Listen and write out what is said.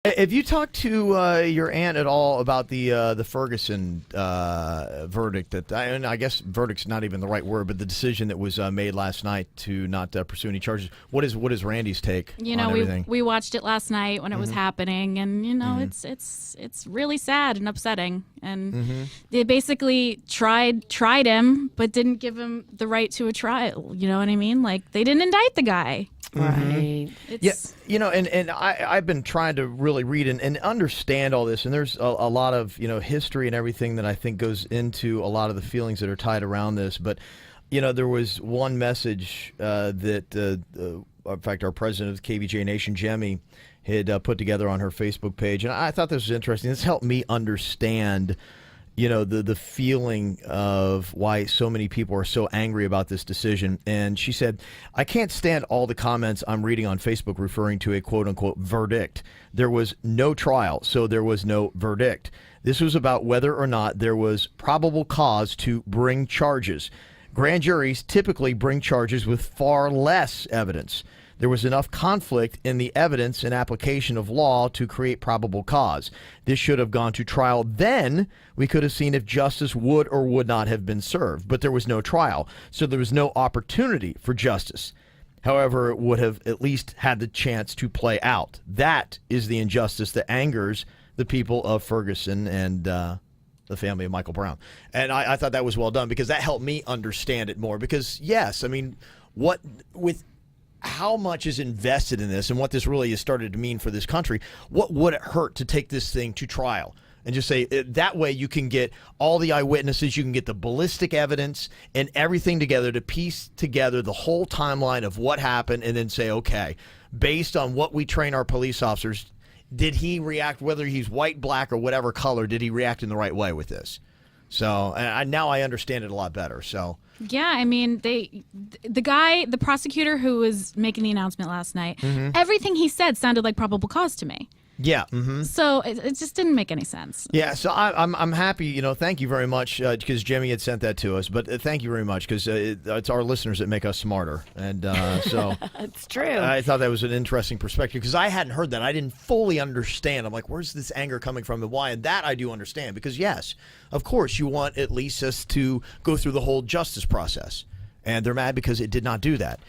Have you talked to your aunt at all about the Ferguson verdict? I guess verdict's not even the right word, but the decision that was made last night to not pursue any charges. What is Randy's take on everything? We watched it last night when it was happening, and it's really sad and upsetting. And they basically tried him, but didn't give him the right to a trial. You know what I mean? Like, they didn't indict the guy. Right. Yeah, and I've been trying to really read and understand all this, and there's a lot of history and everything that I think goes into a lot of the feelings that are tied around this. But there was one message that, in fact, our president of the KVJ Nation, Jemmy, had put together on her Facebook page, and I thought this was interesting. This helped me understand the feeling of why so many people are so angry about this decision. And she said, "I can't stand all the comments I'm reading on Facebook referring to a quote-unquote verdict. There was no trial, so there was no verdict. This was about whether or not there was probable cause to bring charges. Grand juries typically bring charges with far less evidence. There was enough conflict in the evidence and application of law to create probable cause. This should have gone to trial. Then we could have seen if justice would or would not have been served. But there was no trial, so there was no opportunity for justice. However, it would have at least had the chance to play out. That is the injustice that angers the people of Ferguson and the family of Michael Brown." And I thought that was well done, because that helped me understand it more. Because, yes, I mean, how much is invested in this and what this really has started to mean for this country, what would it hurt to take this thing to trial and just say that way you can get all the eyewitnesses, you can get the ballistic evidence and everything together to piece together the whole timeline of what happened, and then say, okay, based on what we train our police officers, did he react, whether he's white, black, or whatever color, did he react in the right way with this? So now I understand it a lot better. So yeah, I mean, the prosecutor who was making the announcement last night, everything he said sounded like probable cause to me. Yeah. So it just didn't make any sense. Yeah. So I'm happy. Thank you very much, because Jimmy had sent that to us. But thank you very much, because it's our listeners that make us smarter. And so it's true. I thought that was an interesting perspective, because I hadn't heard that. I didn't fully understand. I'm like, where's this anger coming from and why? And that I do understand, because yes, of course, you want at least us to go through the whole justice process. And they're mad because it did not do that.